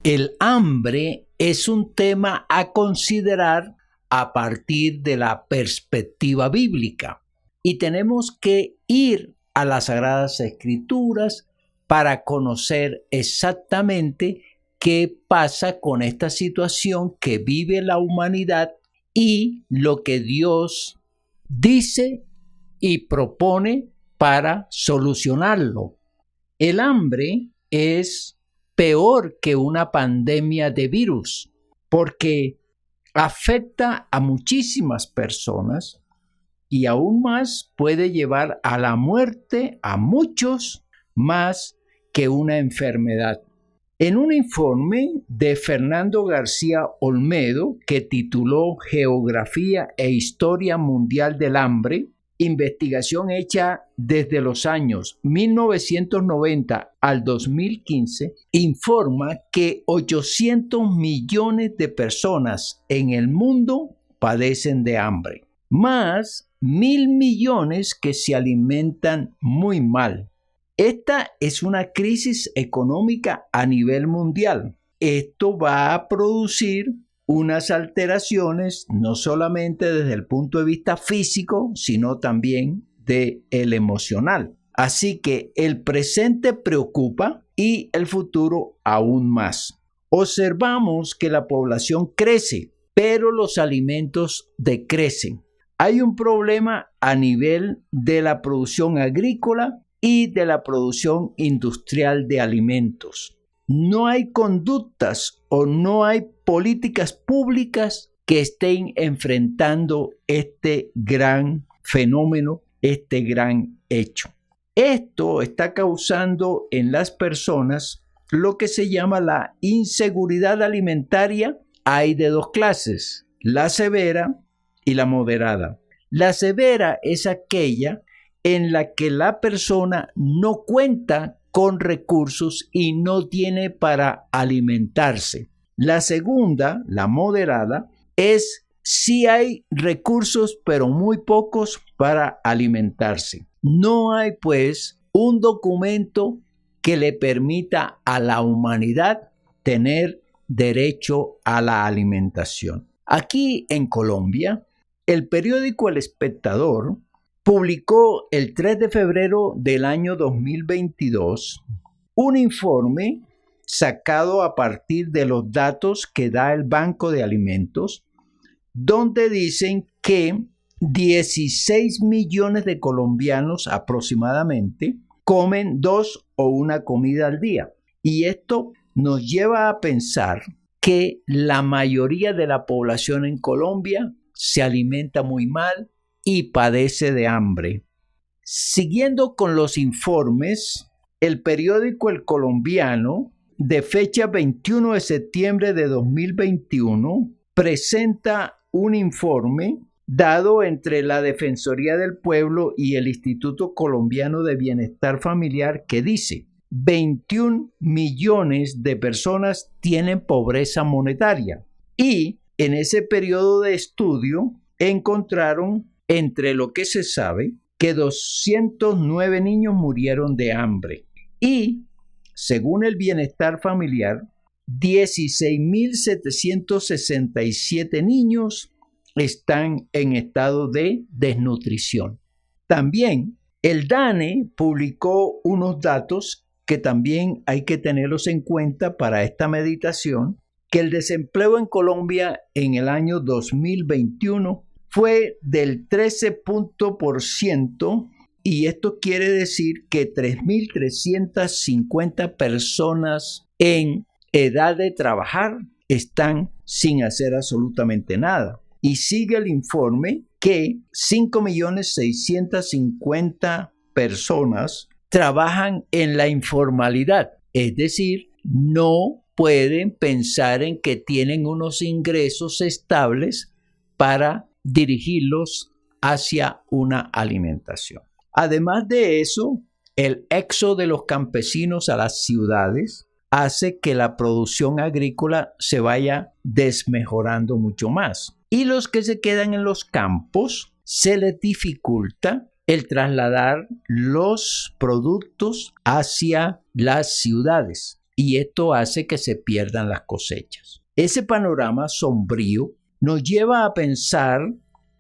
El hambre es un tema a considerar a partir de la perspectiva bíblica y tenemos que ir a las Sagradas Escrituras para conocer exactamente qué pasa con esta situación que vive la humanidad y lo que Dios dice y propone para solucionarlo. El hambre es peor que una pandemia de virus porque afecta a muchísimas personas y aún más puede llevar a la muerte a muchos más que una enfermedad. En un informe de Fernando García Olmedo que tituló Geografía e Historia Mundial del Hambre, investigación hecha desde los años 1990 al 2015, informa que 800 millones de personas en el mundo padecen de hambre, más 1.000 millones que se alimentan muy mal. Esta es una crisis económica a nivel mundial. Esto va a producir unas alteraciones no solamente desde el punto de vista físico, sino también del emocional. Así que el presente preocupa y el futuro aún más. Observamos que la población crece, pero los alimentos decrecen. Hay un problema a nivel de la producción agrícola y de la producción industrial de alimentos. No hay conductas o no hay políticas públicas que estén enfrentando este gran fenómeno, este gran hecho. Esto está causando en las personas lo que se llama la inseguridad alimentaria. Hay de dos clases, la severa y la moderada. La severa es aquella en la que la persona no cuenta con recursos y no tiene para alimentarse. La segunda, la moderada, es sí hay recursos, pero muy pocos para alimentarse. No hay, pues, un documento que le permita a la humanidad tener derecho a la alimentación. Aquí en Colombia, el periódico El Espectador publicó el 3 de febrero del año 2022 un informe sacado a partir de los datos que da el Banco de Alimentos, donde dicen que 16 millones de colombianos aproximadamente comen 2 o una comida al día. Y esto nos lleva a pensar que la mayoría de la población en Colombia se alimenta muy mal y padece de hambre. Siguiendo con los informes, el periódico El Colombiano, de fecha 21 de septiembre de 2021, presenta un informe dado entre la Defensoría del Pueblo y el Instituto Colombiano de Bienestar Familiar que dice: 21 millones de personas tienen pobreza monetaria y en ese periodo de estudio encontraron, entre lo que se sabe, que 209 niños murieron de hambre y, según el Bienestar Familiar, 16.767 niños están en estado de desnutrición. También el DANE publicó unos datos que también hay que tenerlos en cuenta para esta meditación, que el desempleo en Colombia en el año 2021 fue del 13% y esto quiere decir que 3.350 personas en edad de trabajar están sin hacer absolutamente nada. Y sigue el informe que 5.650.000 personas trabajan en la informalidad, es decir, no pueden pensar en que tienen unos ingresos estables para dirigirlos hacia una alimentación. Además de eso, el éxodo de los campesinos a las ciudades hace que la producción agrícola se vaya desmejorando mucho más. Y los que se quedan en los campos, se les dificulta el trasladar los productos hacia las ciudades. y esto hace que se pierdan las cosechas. Ese panorama sombrío nos lleva a pensar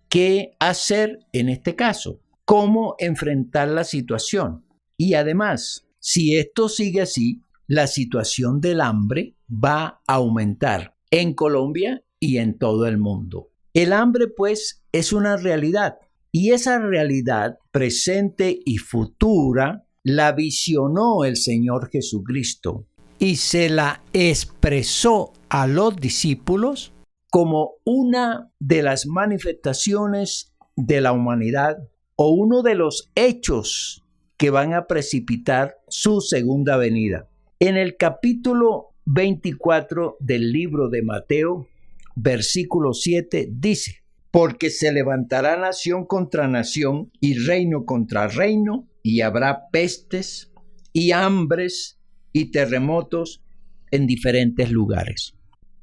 qué hacer en este caso, cómo enfrentar la situación. Y además, si esto sigue así, la situación del hambre va a aumentar en Colombia y en todo el mundo. El hambre, pues, es una realidad, y esa realidad presente y futura la visionó el Señor Jesucristo y se la expresó a los discípulos como una de las manifestaciones de la humanidad o uno de los hechos que van a precipitar su segunda venida. En el capítulo 24 del libro de Mateo, versículo 7 dice: porque se levantará nación contra nación y reino contra reino, y habrá pestes y hambres y terremotos en diferentes lugares.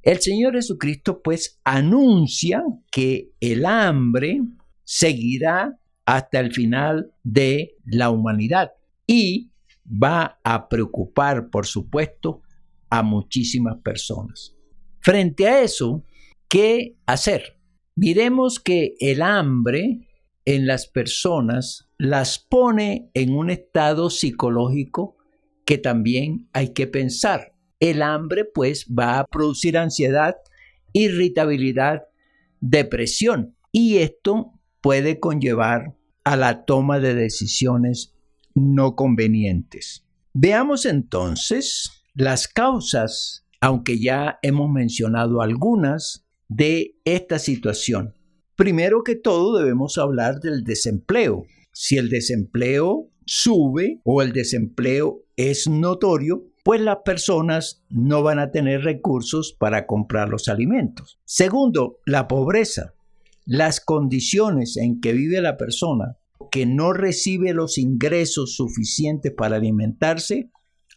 El Señor Jesucristo pues anuncia que el hambre seguirá hasta el final de la humanidad y va a preocupar, por supuesto, a muchísimas personas. Frente a eso, ¿qué hacer? Miremos que el hambre en las personas las pone en un estado psicológico que también hay que pensar. El hambre pues va a producir ansiedad, irritabilidad, depresión, y esto puede conllevar a la toma de decisiones no convenientes. Veamos entonces las causas, aunque ya hemos mencionado algunas, de esta situación. Primero que todo debemos hablar del desempleo. Si el desempleo sube o el desempleo es notorio, pues las personas no van a tener recursos para comprar los alimentos. Segundo, la pobreza. Las condiciones en que vive la persona que no recibe los ingresos suficientes para alimentarse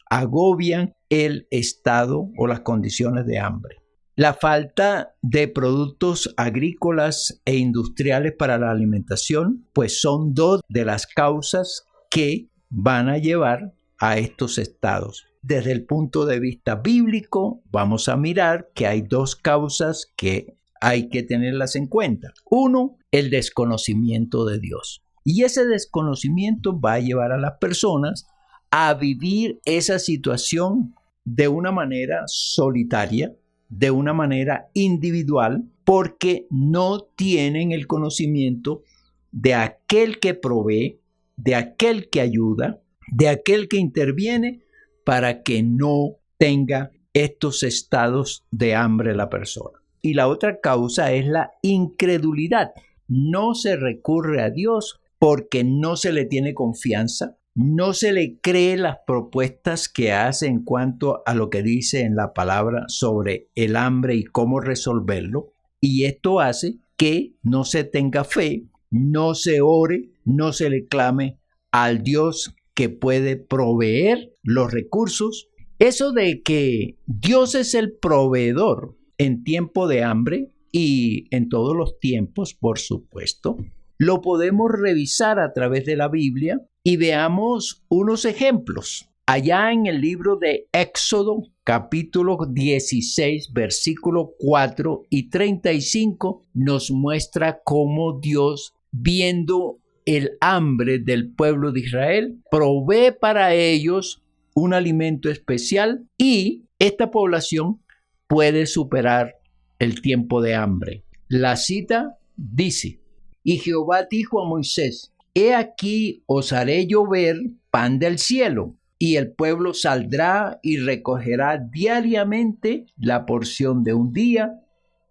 agobian el estado o las condiciones de hambre. La falta de productos agrícolas e industriales para la alimentación, pues son dos de las causas que van a llevar a estos estados. Desde el punto de vista bíblico, vamos a mirar que hay dos causas que hay que tenerlas en cuenta. Uno, el desconocimiento de Dios. Y ese desconocimiento va a llevar a las personas a vivir esa situación de una manera solitaria, de una manera individual, porque no tienen el conocimiento de aquel que provee, de aquel que ayuda, de aquel que interviene para que no tenga estos estados de hambre la persona. Y la otra causa es la incredulidad. No se recurre a Dios porque no se le tiene confianza, no se le cree las propuestas que hace en cuanto a lo que dice en la palabra sobre el hambre y cómo resolverlo. Y esto hace que no se tenga fe, no se ore, no se le clame al Dios que puede proveer los recursos. Eso de que Dios es el proveedor en tiempo de hambre y en todos los tiempos, por supuesto, lo podemos revisar a través de la Biblia y veamos unos ejemplos. Allá en el libro de Éxodo, capítulo 16, versículo 4 y 35, nos muestra cómo Dios, viendo el hambre del pueblo de Israel, provee para ellos un alimento especial y esta población puede superar el tiempo de hambre. La cita dice: y Jehová dijo a Moisés: he aquí os haré llover pan del cielo, y el pueblo saldrá y recogerá diariamente la porción de un día,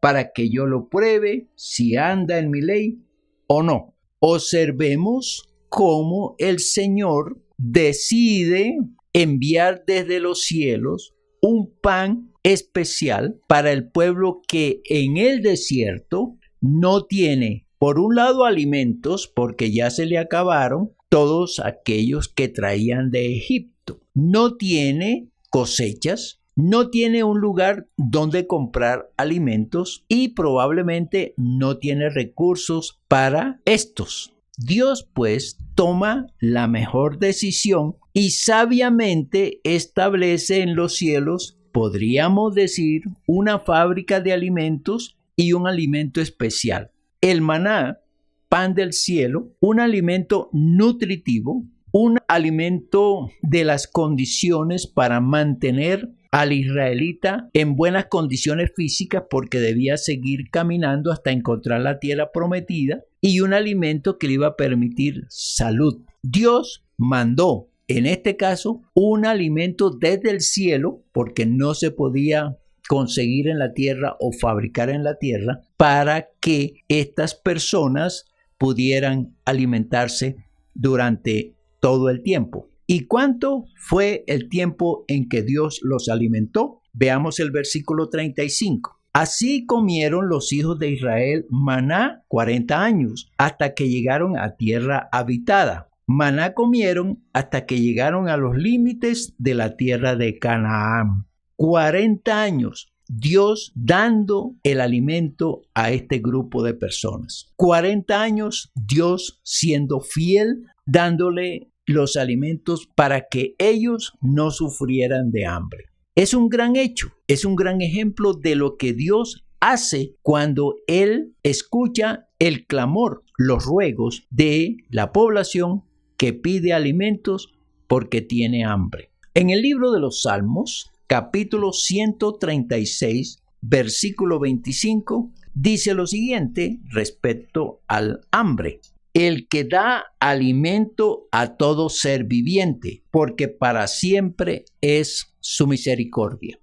para que yo lo pruebe si anda en mi ley o no. Observemos cómo el Señor decide enviar desde los cielos un pan especial para el pueblo que en el desierto no tiene, por un lado, alimentos, porque ya se le acabaron todos aquellos que traían de Egipto. No tiene cosechas, no tiene un lugar donde comprar alimentos y probablemente no tiene recursos para estos. Dios, pues, toma la mejor decisión y sabiamente establece en los cielos, podríamos decir, una fábrica de alimentos y un alimento especial. El maná, pan del cielo, un alimento nutritivo, un alimento de las condiciones para mantener al israelita en buenas condiciones físicas porque debía seguir caminando hasta encontrar la tierra prometida, y un alimento que le iba a permitir salud. Dios mandó, en este caso, un alimento desde el cielo porque no se podía conseguir en la tierra o fabricar en la tierra para que estas personas pudieran alimentarse durante todo el tiempo. ¿Y cuánto fue el tiempo en que Dios los alimentó? Veamos el versículo 35. Así comieron los hijos de Israel maná 40 años, hasta que llegaron a tierra habitada. Maná comieron hasta que llegaron a los límites de la tierra de Canaán. 40 años, Dios dando el alimento a este grupo de personas. 40 años, Dios siendo fiel, dándole los alimentos para que ellos no sufrieran de hambre. Es un gran hecho, es un gran ejemplo de lo que Dios hace cuando Él escucha el clamor, los ruegos de la población que pide alimentos porque tiene hambre. En el libro de los Salmos, capítulo 136, versículo 25, dice lo siguiente respecto al hambre: el que da alimento a todo ser viviente, porque para siempre es su misericordia.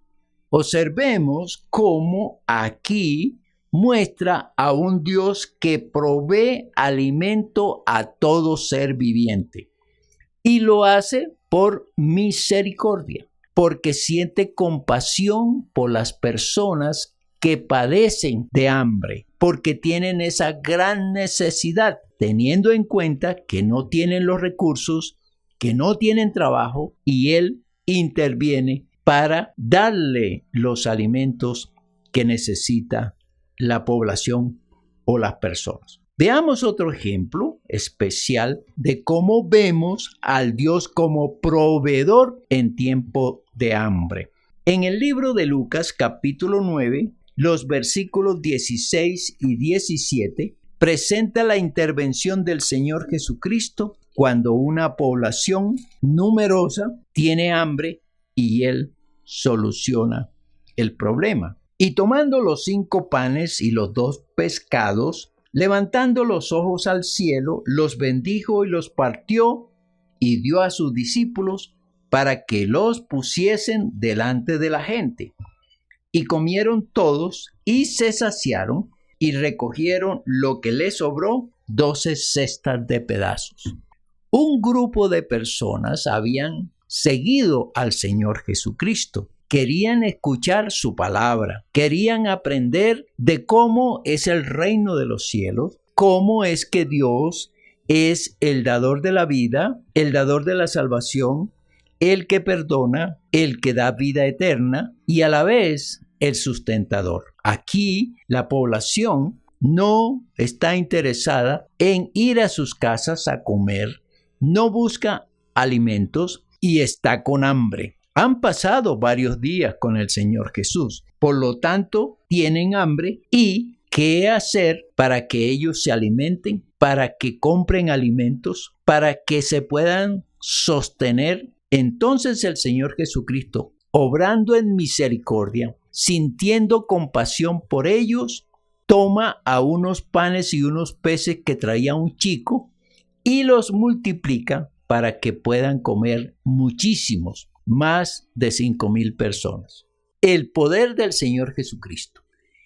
Observemos cómo aquí muestra a un Dios que provee alimento a todo ser viviente, y lo hace por misericordia, porque siente compasión por las personas que padecen de hambre, porque tienen esa gran necesidad, teniendo en cuenta que no tienen los recursos, que no tienen trabajo, y Él interviene para darle los alimentos que necesita la población o las personas. Veamos otro ejemplo especial de cómo vemos al Dios como proveedor en tiempo de hambre. En el libro de Lucas, capítulo 9, los versículos 16 y 17, presenta la intervención del Señor Jesucristo cuando una población numerosa tiene hambre y Él soluciona el problema. Y tomando los 5 panes y los 2 pescados, levantando los ojos al cielo, los bendijo y los partió y dio a sus discípulos para que los pusiesen delante de la gente. Y comieron todos y se saciaron y recogieron lo que les sobró, 12 cestas de pedazos. Un grupo de personas habían seguido al Señor Jesucristo. Querían escuchar su palabra, querían aprender de cómo es el reino de los cielos, cómo es que Dios es el dador de la vida, el dador de la salvación, el que perdona, el que da vida eterna y a la vez el sustentador. Aquí la población no está interesada en ir a sus casas a comer, no busca alimentos y está con hambre. Han pasado varios días con el Señor Jesús, por lo tanto tienen hambre. ¿Y qué hacer para que ellos se alimenten, para que compren alimentos, para que se puedan sostener? Entonces el Señor Jesucristo, obrando en misericordia, sintiendo compasión por ellos, toma a unos panes y unos peces que traía un chico y los multiplica para que puedan comer muchísimos, más de 5,000 personas. El poder del Señor Jesucristo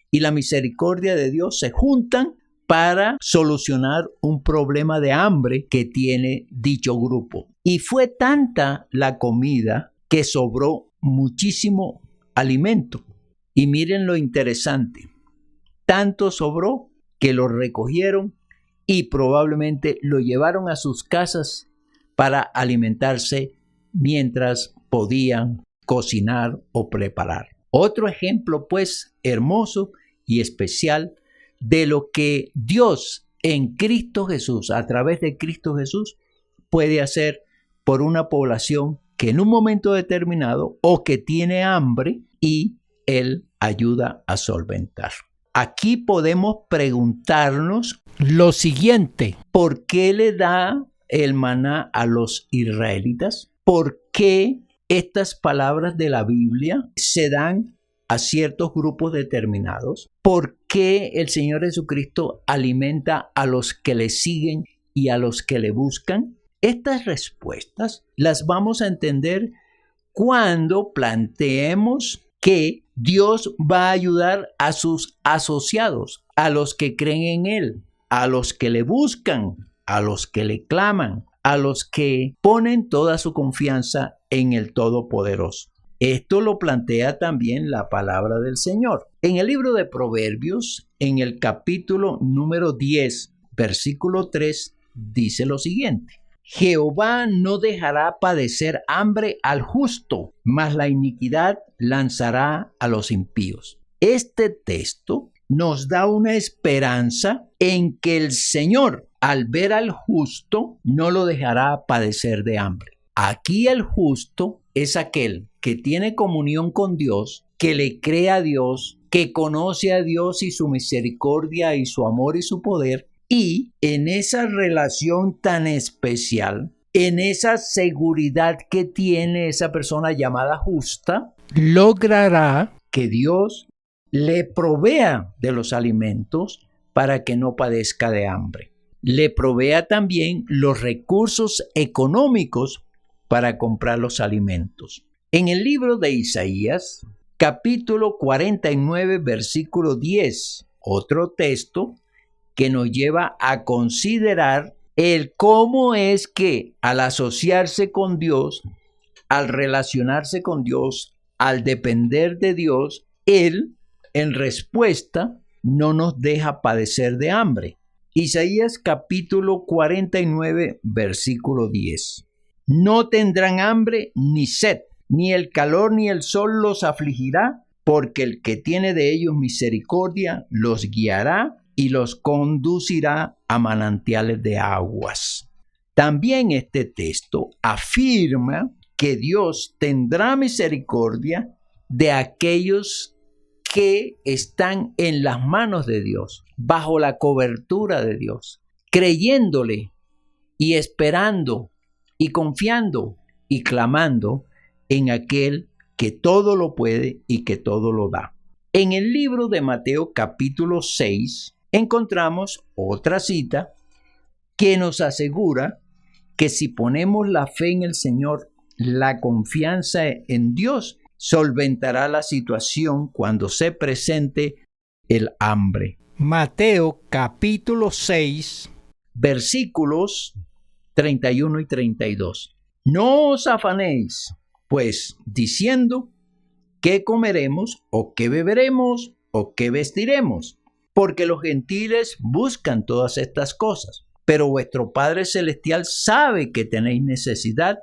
y la misericordia de Dios se juntan para solucionar un problema de hambre que tiene dicho grupo. Y fue tanta la comida que sobró muchísimo alimento. Y miren lo interesante, tanto sobró que lo recogieron y probablemente lo llevaron a sus casas para alimentarse mientras podían cocinar o preparar. Otro ejemplo, pues, hermoso y especial de lo que Dios en Cristo Jesús, a través de Cristo Jesús, puede hacer por una población que en un momento determinado o que tiene hambre y Él ayuda a solventar. Aquí podemos preguntarnos lo siguiente: ¿por qué le da el maná a los israelitas? ¿Por qué estas palabras de la Biblia se dan a ciertos grupos determinados? ¿Por qué el Señor Jesucristo alimenta a los que le siguen y a los que le buscan? Estas respuestas las vamos a entender cuando planteemos que Dios va a ayudar a sus asociados, a los que creen en Él, a los que le buscan, a los que le claman, a los que ponen toda su confianza en el Todopoderoso. Esto lo plantea también la palabra del Señor. En el libro de Proverbios, en el capítulo número 10, versículo 3, dice lo siguiente: Jehová no dejará padecer hambre al justo, mas la iniquidad lanzará a los impíos. Este texto nos da una esperanza en que el Señor, al ver al justo, no lo dejará padecer de hambre. Aquí el justo es aquel que tiene comunión con Dios, que le cree a Dios, que conoce a Dios y su misericordia y su amor y su poder, y en esa relación tan especial, en esa seguridad que tiene esa persona llamada justa, logrará que Dios le provea de los alimentos para que no padezca de hambre. Le provea también los recursos económicos para comprar los alimentos. En el libro de Isaías, capítulo 49, versículo 10, otro texto que nos lleva a considerar el cómo es que al asociarse con Dios, al relacionarse con Dios, al depender de Dios, Él, en respuesta, no nos deja padecer de hambre. Isaías capítulo 49, versículo 10. No tendrán hambre ni sed, ni el calor ni el sol los afligirá, porque el que tiene de ellos misericordia los guiará y los conducirá a manantiales de aguas. También este texto afirma que Dios tendrá misericordia de aquellos que están en las manos de Dios, bajo la cobertura de Dios, creyéndole y esperando y confiando y clamando en aquel que todo lo puede y que todo lo da. En el libro de Mateo capítulo 6 encontramos otra cita que nos asegura que si ponemos la fe en el Señor, la confianza en Dios, solventará la situación cuando se presente el hambre. Mateo capítulo 6, versículos 31 y 32. No os afanéis, pues, diciendo, ¿qué comeremos o qué beberemos o qué vestiremos? Porque los gentiles buscan todas estas cosas, pero vuestro Padre Celestial sabe que tenéis necesidad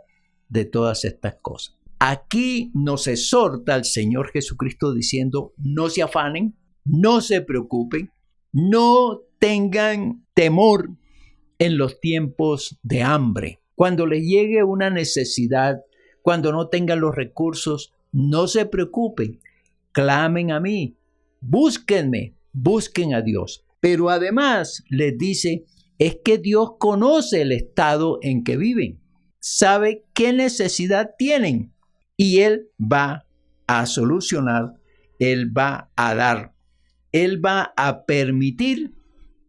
de todas estas cosas. Aquí nos exhorta el Señor Jesucristo diciendo, no se afanen, no se preocupen, no tengan temor en los tiempos de hambre. Cuando les llegue una necesidad, cuando no tengan los recursos, no se preocupen, clamen a mí, búsquenme, busquen a Dios. Pero además les dice, es que Dios conoce el estado en que viven, sabe qué necesidad tienen y Él va a solucionar, Él va a dar, Él va a permitir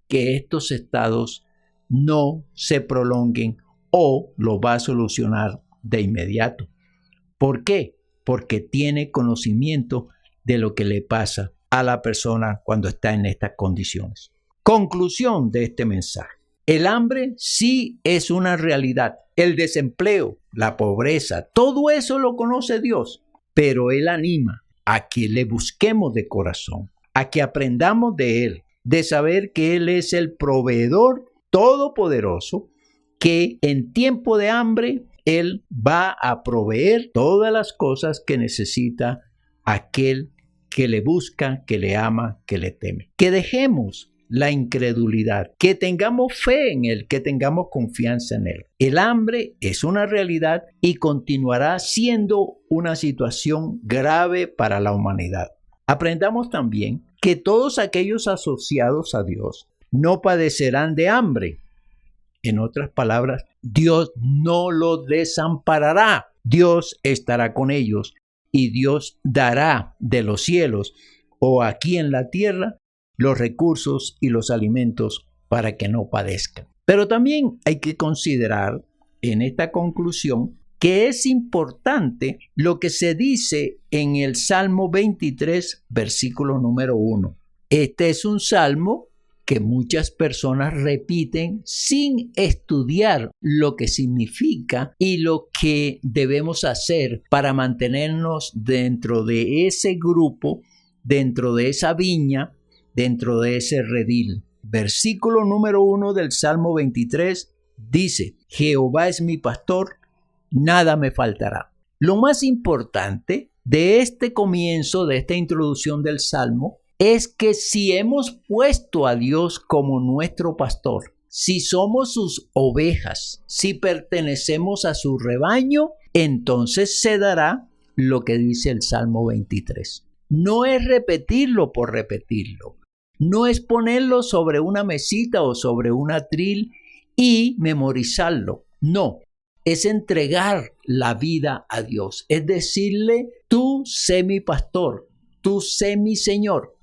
que estos estados no se prolonguen o lo va a solucionar de inmediato. ¿Por qué? Porque tiene conocimiento de lo que le pasa a la persona cuando está en estas condiciones. Conclusión de este mensaje. El hambre sí es una realidad. El desempleo, la pobreza, todo eso lo conoce Dios. Pero Él anima a que le busquemos de corazón, a que aprendamos de Él, de saber que Él es el proveedor todopoderoso, que en tiempo de hambre Él va a proveer todas las cosas que necesita aquel que le busca, que le ama, que le teme. Que dejemos la incredulidad, que tengamos fe en Él, que tengamos confianza en Él. El hambre es una realidad y continuará siendo una situación grave para la humanidad. Aprendamos también que todos aquellos asociados a Dios no padecerán de hambre. En otras palabras, Dios no los desamparará. Dios estará con ellos y Dios dará de los cielos o aquí en la tierra los recursos y los alimentos para que no padezcan. Pero también hay que considerar en esta conclusión que es importante lo que se dice en el Salmo 23, versículo número 1. Este es un salmo que muchas personas repiten sin estudiar lo que significa y lo que debemos hacer para mantenernos dentro de ese grupo, dentro de esa viña, dentro de ese redil. Versículo número 1 del Salmo 23 dice: Jehová es mi pastor, nada me faltará. Lo más importante de este comienzo, de esta introducción del Salmo, es que si hemos puesto a Dios como nuestro pastor, si somos sus ovejas, si pertenecemos a su rebaño, entonces se dará lo que dice el Salmo 23. No es repetirlo por repetirlo. No es ponerlo sobre una mesita o sobre un atril y memorizarlo. No, es entregar la vida a Dios. Es decirle, tú sé mi pastor, tú sé mi Señor.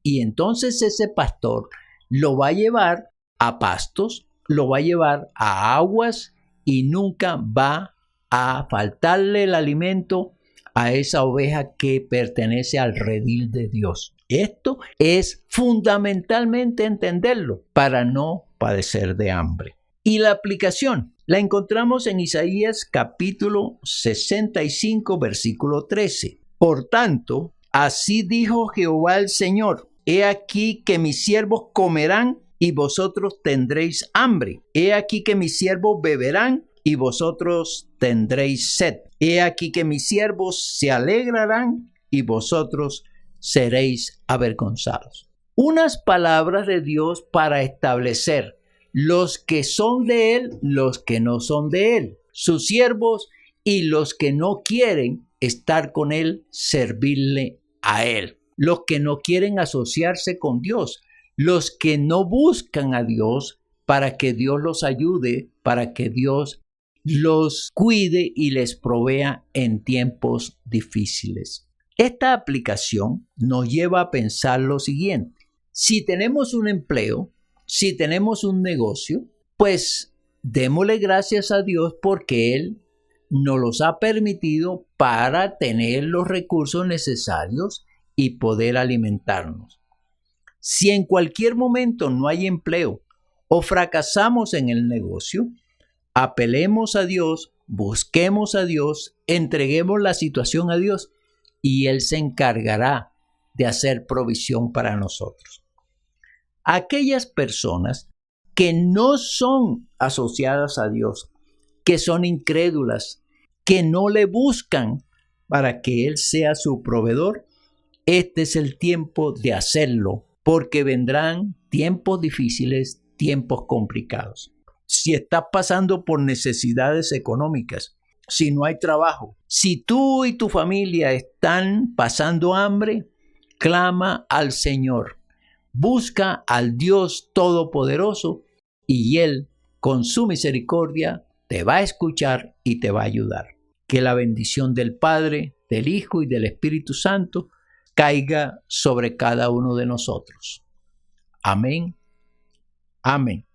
Y entonces ese pastor lo va a llevar a pastos, lo va a llevar a aguas y nunca va a faltarle el alimento a esa oveja que pertenece al redil de Dios. Esto es fundamentalmente entenderlo para no padecer de hambre. Y la aplicación la encontramos en Isaías capítulo 65, versículo 13. Por tanto, así dijo Jehová el Señor: He aquí que mis siervos comerán y vosotros tendréis hambre. He aquí que mis siervos beberán y vosotros tendréis sed. He aquí que mis siervos se alegrarán y vosotros seréis avergonzados. Unas palabras de Dios para establecer los que son de Él, los que no son de Él, sus siervos y los que no quieren estar con Él, servirle a Él. Los que no quieren asociarse con Dios, los que no buscan a Dios para que Dios los ayude, para que Dios los cuide y les provea en tiempos difíciles. Esta aplicación nos lleva a pensar lo siguiente: si tenemos un empleo, si tenemos un negocio, pues démosle gracias a Dios porque Él nos los ha permitido para tener los recursos necesarios y poder alimentarnos. Si en cualquier momento no hay empleo o fracasamos en el negocio, apelemos a Dios, busquemos a Dios, entreguemos la situación a Dios y Él se encargará de hacer provisión para nosotros. Aquellas personas que no son asociadas a Dios, que son incrédulas, que no le buscan para que Él sea su proveedor, este es el tiempo de hacerlo, porque vendrán tiempos difíciles, tiempos complicados. Si estás pasando por necesidades económicas, si no hay trabajo, si tú y tu familia están pasando hambre, clama al Señor. Busca al Dios Todopoderoso y Él, con su misericordia, te va a escuchar y te va a ayudar. Que la bendición del Padre, del Hijo y del Espíritu Santo caiga sobre cada uno de nosotros. Amén. Amén.